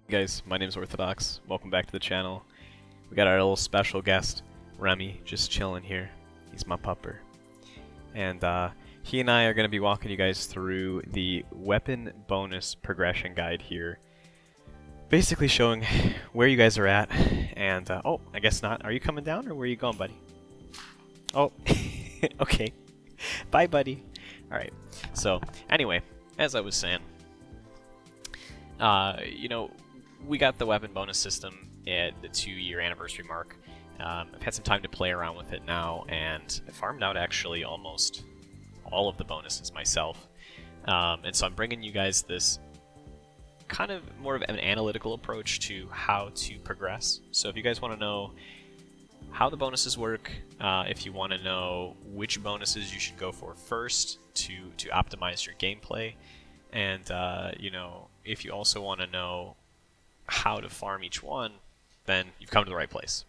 Hey guys, my name's Orthodox. Welcome back to the channel. We got our little special guest, Remi, just chilling here. He's my pupper. And he and I are going to be walking you guys through the weapon bonus progression guide here. Basically showing where you guys are at. And, oh, I guess not. Are you coming down or where are you going, buddy? Oh, okay. Bye, buddy. Alright, so anyway, as I was saying, we got the weapon bonus system at the 2-year anniversary mark. I've had some time to play around with it now, and I farmed out actually almost all of the bonuses myself. And so I'm bringing you guys this kind of more of an analytical approach to how to progress. So if you guys want to know how the bonuses work, if you want to know which bonuses you should go for first to optimize your gameplay, and if you also want to know how to farm each one, then you've come to the right place.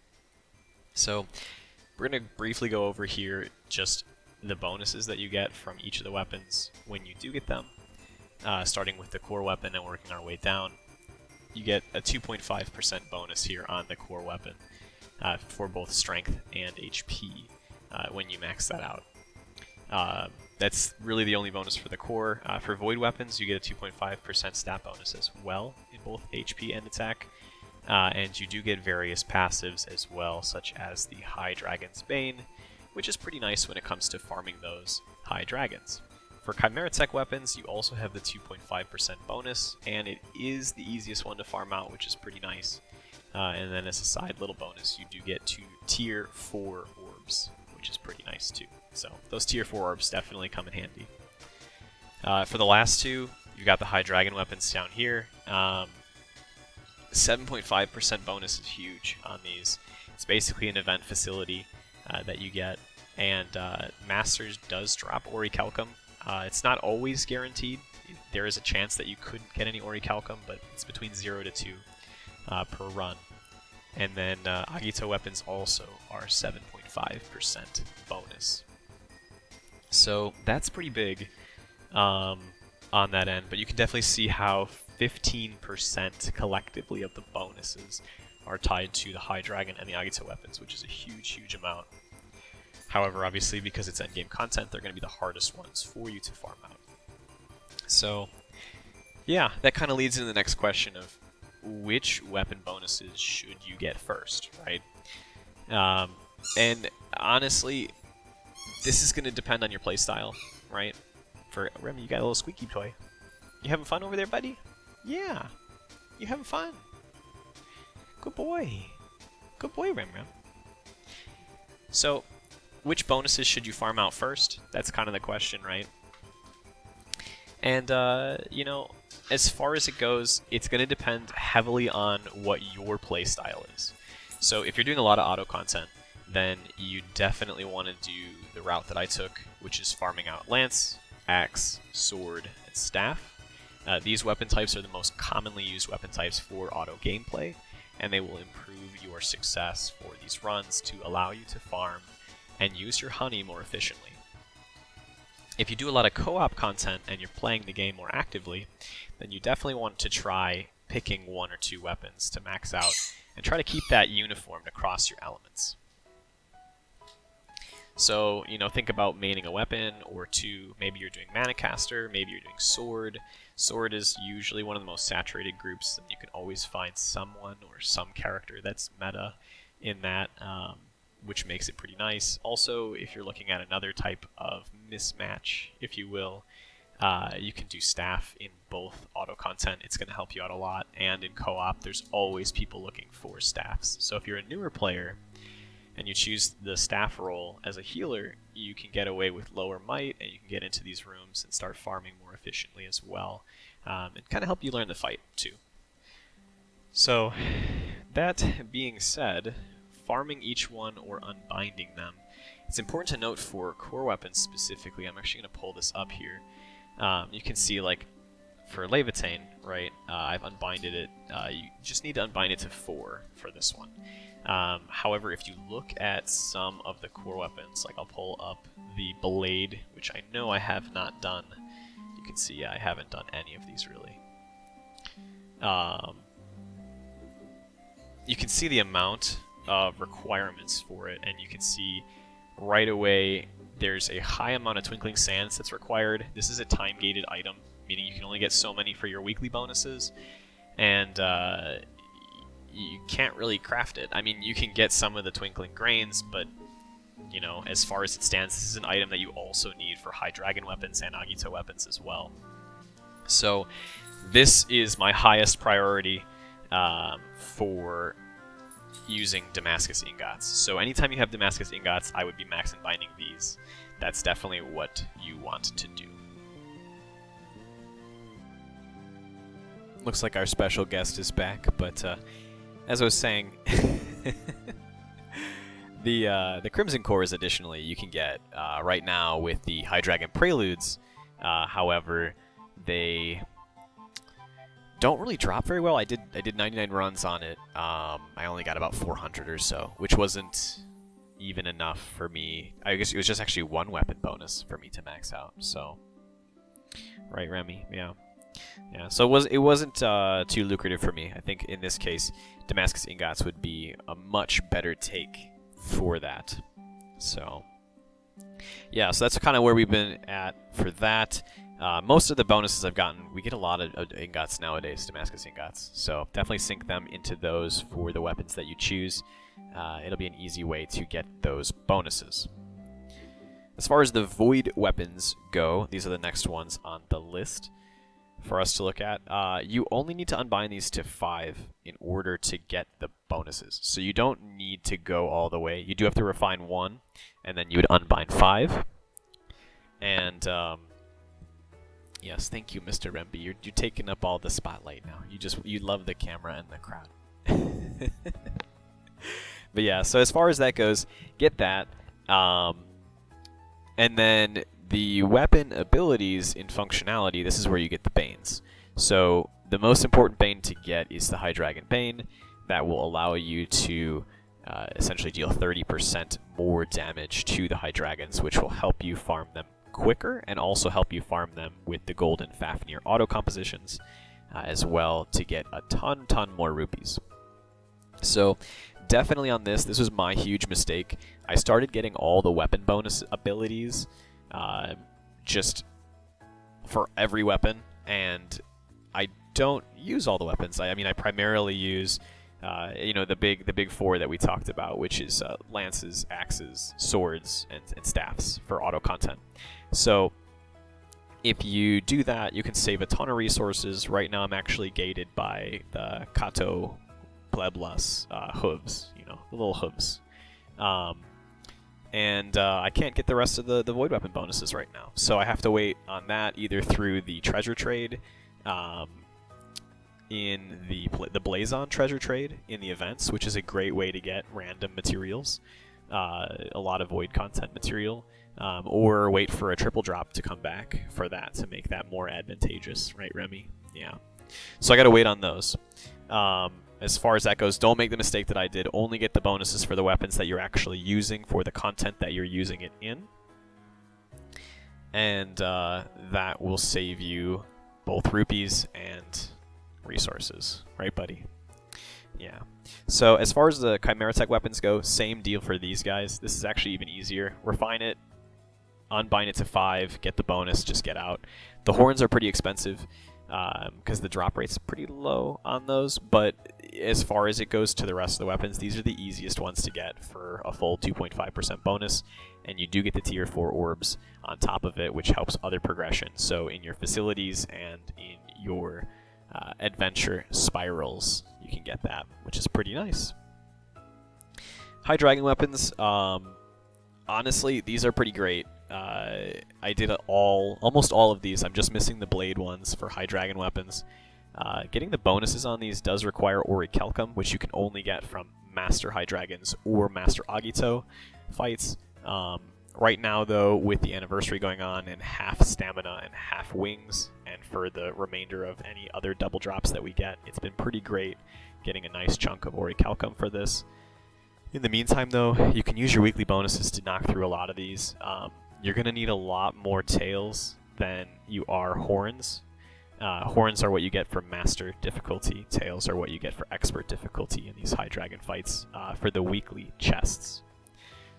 So we're going to briefly go over here just the bonuses that you get from each of the weapons when you do get them, starting with the core weapon and working our way down. You get a 2.5% bonus here on the core weapon for both strength and HP when you max that out. That's really the only bonus for the core. For void weapons, you get a 2.5% stat bonus as well in both HP and attack. And you do get various passives as well, such as the High Dragon's Bane, which is pretty nice when it comes to farming those high dragons. For Chimeratech Weapons, you also have the 2.5% bonus, and it is the easiest one to farm out, which is pretty nice. And then as a side little bonus, you do get 2 Tier 4 Orbs, which is pretty nice too. So those Tier 4 Orbs definitely come in handy. For the last two, you've got the High Dragon Weapons down here. 7.5% bonus is huge on these. It's basically an event facility that you get, and Masters does drop Orichalchum. It's not always guaranteed. There is a chance that you couldn't get any Orichalchum, but it's between 0 to 2 per run. And then Agito Weapons also are 7.5% bonus. So that's pretty big on that end, but you can definitely see how 15% collectively of the bonuses are tied to the High Dragon and the Agito Weapons, which is a huge, huge amount. However, obviously, because it's endgame content, they're going to be the hardest ones for you to farm out. So, yeah, that kind of leads into the next question of which weapon bonuses should you get first, right? And honestly, this is going to depend on your playstyle, right? For Remi, you got a little squeaky toy. You having fun over there, buddy? Yeah. You having fun? Good boy. Good boy, Rem. So, which bonuses should you farm out first? That's kind of the question, right? And, as far as it goes, it's going to depend heavily on what your playstyle is. So if you're doing a lot of auto content, then you definitely want to do the route that I took, which is farming out Lance, Axe, Sword, and Staff. These weapon types are the most commonly used weapon types for auto gameplay, and they will improve your success for these runs to allow you to farm and use your honey more efficiently. If you do a lot of co-op content and you're playing the game more actively, then you definitely want to try picking 1 or 2 weapons to max out and try to keep that uniformed across your elements. So, think about maining a weapon or 2. Maybe you're doing Manicaster, maybe you're doing Sword. Sword is usually one of the most saturated groups, and you can always find someone or some character that's meta in that, which makes it pretty nice. Also, if you're looking at another type of mismatch, if you will, you can do Staff in both auto content. It's going to help you out a lot, and in co-op, there's always people looking for staffs. So if you're a newer player and you choose the Staff role as a healer, you can get away with lower might, and you can get into these rooms and start farming more efficiently as well, and kind of help you learn the fight too. So that being said, farming each one or unbinding them, it's important to note for core weapons specifically. I'm actually going to pull this up here. You can see, like, for Levitain, right, I've unbinded it. You just need to unbind it to 4 for this one. However, if you look at some of the core weapons, like I'll pull up the Blade, which I know I have not done. You can see I haven't done any of these really. you can see the amount of requirements for it, and you can see right away there's a high amount of twinkling sands that's required. This is a time-gated item, meaning you can only get so many for your weekly bonuses, and you can't really craft it. I mean, you can get some of the twinkling grains, but you know, as far as it stands, this is an item that you also need for high dragon weapons and Agito weapons as well. So this is my highest priority for using Damascus ingots. So anytime you have Damascus ingots, I would be max and binding these. That's definitely what you want to do. Looks like our special guest is back, but as I was saying, the Crimson Cores additionally you can get right now with the High Dragon Preludes. However, they don't really drop very well. I did 99 runs on it. I only got about 400 or so, which wasn't even enough for me. I guess it was just actually one weapon bonus for me to max out. So, right, Remi? Yeah. Yeah, so it wasn't too lucrative for me. I think in this case, Damascus ingots would be a much better take for that. So, yeah, so that's kind of where we've been at for that. Most of the bonuses I've gotten, we get a lot of ingots nowadays, Damascus ingots. So definitely sync them into those for the weapons that you choose. It'll be an easy way to get those bonuses. As far as the Void weapons go, these are the next ones on the list for us to look at. You only need to unbind these to 5 in order to get the bonuses. So you don't need to go all the way. You do have to refine 1, and then you would unbind 5. And yes, thank you, Mr. Remby. You're taking up all the spotlight now. You love the camera and the crowd. But yeah, so as far as that goes, get that. And then the weapon abilities in functionality, this is where you get the Banes. So the most important Bane to get is the High Dragon Bane. That will allow you to essentially deal 30% more damage to the High Dragons, which will help you farm them quicker and also help you farm them with the Golden Fafnir auto compositions as well to get a ton more rupees. So definitely on this was my huge mistake. I started getting all the weapon bonus abilities just for every weapon, and I don't use all the weapons. I mean, I primarily use the big 4 that we talked about, which is lances, axes, swords, and staffs for auto content. So if you do that, you can save a ton of resources. Right now I'm actually gated by the Kato Pleblas hooves, the little hooves. And I can't get the rest of the Void Weapon bonuses right now. So I have to wait on that either through the treasure trade, in the Blazon treasure trade in the events, which is a great way to get random materials, a lot of Void content material, or wait for a triple drop to come back for that to make that more advantageous, right, Remi? Yeah. So I got to wait on those. As far as that goes, don't make the mistake that I did. Only get the bonuses for the weapons that you're actually using for the content that you're using it in. And that will save you both rupees and resources. Right, buddy? Yeah. So as far as the Chimeratech weapons go, same deal for these guys. This is actually even easier. Refine it, unbind it to 5, get the bonus, just get out. The horns are pretty expensive, because the drop rate's pretty low on those, but as far as it goes to the rest of the weapons, these are the easiest ones to get for a full 2.5% bonus, and you do get the Tier 4 Orbs on top of it, which helps other progression. So in your facilities and in your adventure spirals, you can get that, which is pretty nice. High Dragon Weapons, honestly, these are pretty great. I did almost all of these. I'm just missing the blade ones for High Dragon Weapons. Getting the bonuses on these does require Orichalchum, which you can only get from Master High Dragons or Master Agito fights. Right now, though, with the anniversary going on and half stamina and half wings, and for the remainder of any other double drops that we get, it's been pretty great getting a nice chunk of Orichalchum for this. In the meantime, though, you can use your weekly bonuses to knock through a lot of these. You're going to need a lot more tails than you are horns Horns are what you get for Master difficulty. Tails are what you get for Expert difficulty in these high dragon fights for the weekly chests.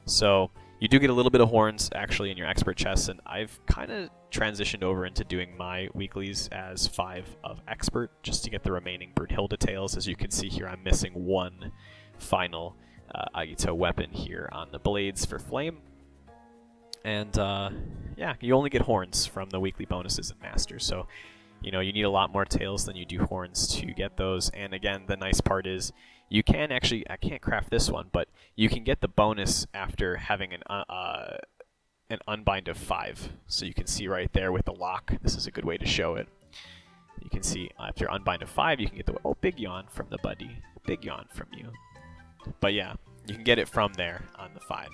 So you do get a little bit of horns actually in your Expert chests, and I've kind of transitioned over into doing my weeklies as 5 of Expert just to get the remaining Brunhilde tails. As you can see here, I'm missing one final Agito weapon here on the blades for Flame. And yeah, you only get horns from the weekly bonuses in Master, so you know, you need a lot more tails than you do horns to get those. And again, the nice part is you can actually, I can't craft this one, but you can get the bonus after having an unbind of 5. So you can see right there with the lock, this is a good way to show it. You can see after unbind of 5, you can get the, oh, big yawn from the buddy. Big yawn from you. But yeah, you can get it from there on the 5.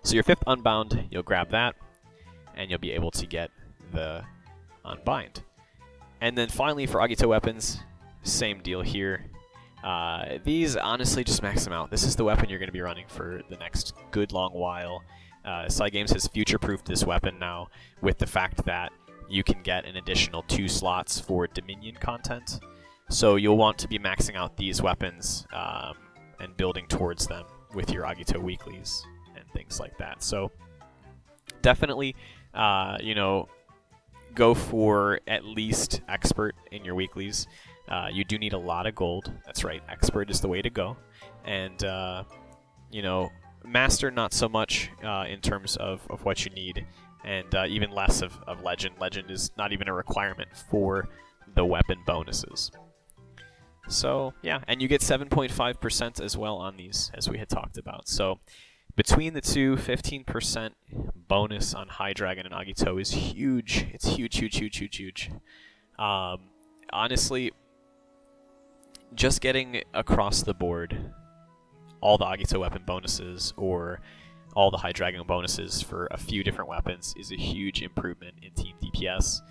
So your 5th unbound, you'll grab that, and you'll be able to get the unbind. And then finally for Agito Weapons, same deal here. These honestly just max them out. This is the weapon you're going to be running for the next good long while. Cygames has future-proofed this weapon now with the fact that you can get an additional 2 slots for Dominion content. So you'll want to be maxing out these weapons and building towards them with your Agito weeklies and things like that. So definitely, you know, go for at least Expert in your weeklies. You do need a lot of gold. That's right, Expert is the way to go. And, you know, Master not so much in terms of what you need, and even less of Legend. Legend is not even a requirement for the weapon bonuses. So, yeah, and you get 7.5% as well on these, as we had talked about. So, between the two, 15% bonus on High Dragon and Agito is huge. It's huge, huge, huge, huge, huge. Honestly, just getting across the board all the Agito weapon bonuses or all the High Dragon bonuses for a few different weapons is a huge improvement in team DPS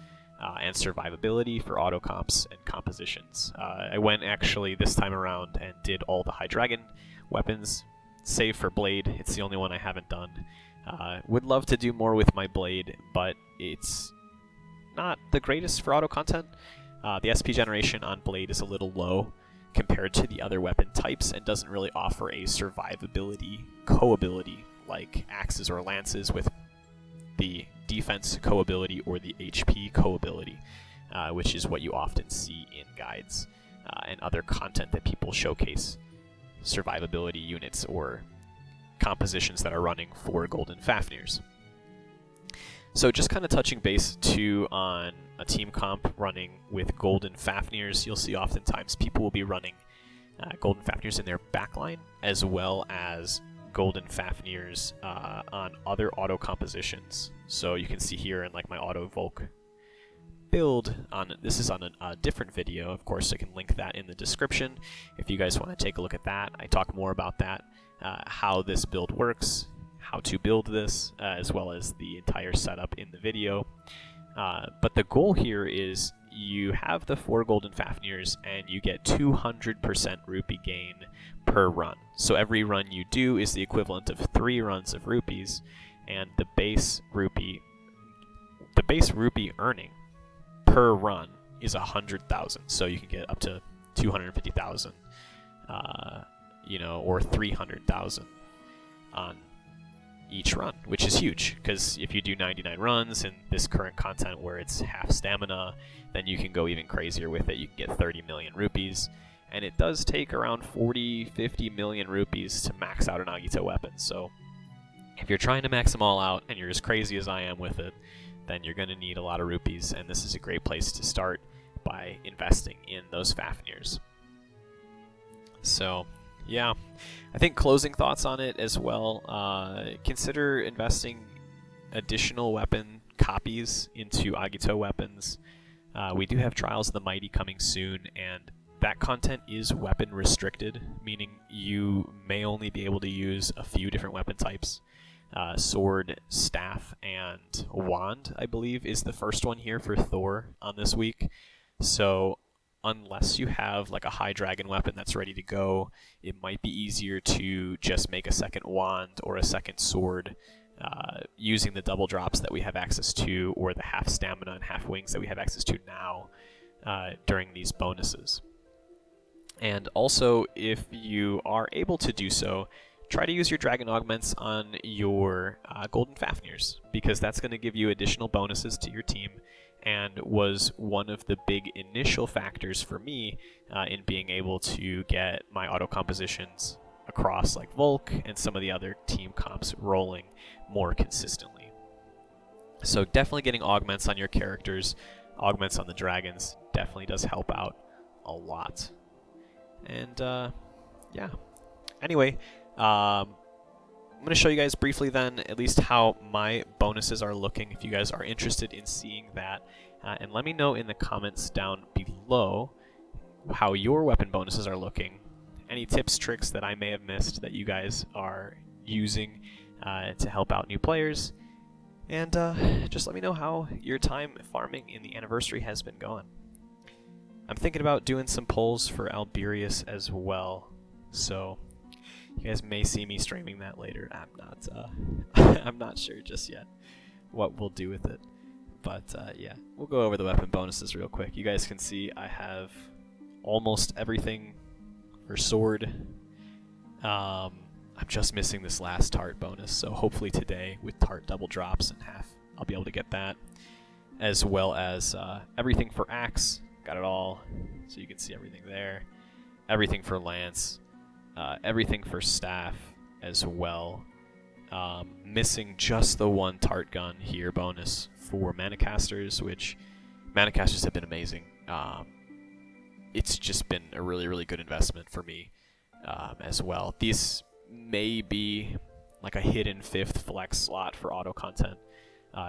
and survivability for auto comps and compositions. I went actually this time around and did all the High Dragon weapons, save for Blade. It's the only one I haven't done. Would love to do more with my Blade, but it's not the greatest for auto content. The SP generation on Blade is a little low compared to the other weapon types and doesn't really offer a survivability co-ability like axes or lances with the defense co-ability or the HP co-ability, which is what you often see in guides and other content that people showcase survivability units or compositions that are running for Golden Fafnirs. So just kind of touching base too on a team comp running with Golden Fafnirs, you'll see oftentimes people will be running Golden Fafnirs in their backline as well as Golden Fafnirs on other auto compositions. So you can see here in like my Auto Volk build on this is on a different video. Of course, I can link that in the description if you guys want to take a look at that. I talk more about that, how this build works, how to build this, as well as the entire setup in the video. But the goal here is you have the 4 Golden Fafnirs and you get 200% rupee gain per run. So every run you do is the equivalent of 3 runs of rupees, and the base rupee earning per run is 100,000. So you can get up to 250,000, you know, or 300,000 on each run, which is huge, because if you do 99 runs in this current content where it's half stamina, then you can go even crazier with it. You can get 30 million rupees, and it does take around 40-50 million rupees to max out an Agito weapon. So if you're trying to max them all out and you're as crazy as I am with it, then you're going to need a lot of rupees, and this is a great place to start by investing in those Fafnirs. So yeah, I think closing thoughts on it as well, consider investing additional weapon copies into Agito Weapons. We do have Trials of the Mighty coming soon, and that content is weapon restricted, meaning you may only be able to use a few different weapon types. Sword, staff, and wand, I believe, is the first one here for Thor on this week. So unless you have like a High Dragon weapon that's ready to go, it might be easier to just make a second wand or a second sword using the double drops that we have access to, or the half stamina and half wings that we have access to now during these bonuses. And also, if you are able to do so, try to use your Dragon Augments on your Golden Fafnirs, because that's going to give you additional bonuses to your team, and was one of the big initial factors for me in being able to get my auto compositions across like Volk and some of the other team comps rolling more consistently. So definitely getting augments on your characters, augments on the dragons, definitely does help out a lot. And yeah. Anyway, I'm going to show you guys briefly then at least how my bonuses are looking, if you guys are interested in seeing that. And let me know in the comments down below how your weapon bonuses are looking. Any tips, tricks that I may have missed that you guys are using to help out new players. And just let me know how your time farming in the anniversary has been going. I'm thinking about doing some polls for Alberius as well, so you guys may see me streaming that later. I'm not sure just yet what we'll do with it, but yeah, we'll go over the weapon bonuses real quick. You guys can see I have almost everything for sword. I'm just missing this last tart bonus, so hopefully today with tart double drops and half, I'll be able to get that, as well as everything for axe. Got it all, so you can see everything there. Everything for lance, everything for staff as well. Missing just the one tart gun here bonus for Manacasters, which Manacasters have been amazing. It's just been a really, really good investment for me as well. These may be like a hidden 5th flex slot for auto content,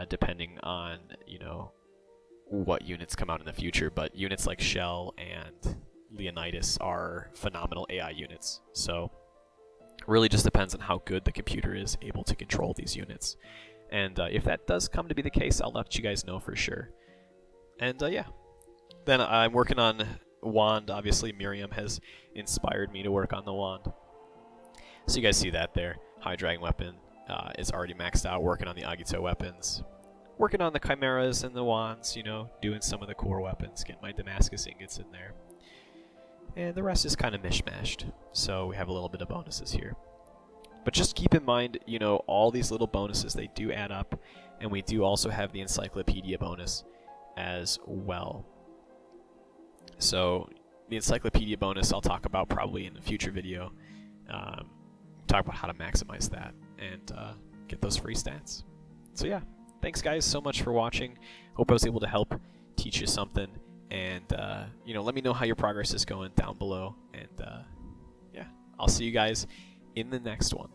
depending on, you know, what units come out in the future, but units like Shell and Leonidas are phenomenal AI units, so really just depends on how good the computer is able to control these units. And if that does come to be the case, I'll let you guys know for sure. And yeah, then I'm working on wand. Obviously Miriam has inspired me to work on the wand, so you guys see that there. High Dragon Weapon is already maxed out, working on the Agito Weapons. Working on the chimeras and the wands, you know, doing some of the core weapons, getting my Damascus ingots in there. And the rest is kind of mishmashed, so we have a little bit of bonuses here. But just keep in mind, you know, all these little bonuses, they do add up, and we do also have the Encyclopedia bonus as well. So the Encyclopedia bonus I'll talk about probably in a future video. Talk about how to maximize that and get those free stats. So yeah. Thanks guys so much for watching. Hope I was able to help teach you something, and you know, let me know how your progress is going down below, and yeah, I'll see you guys in the next one.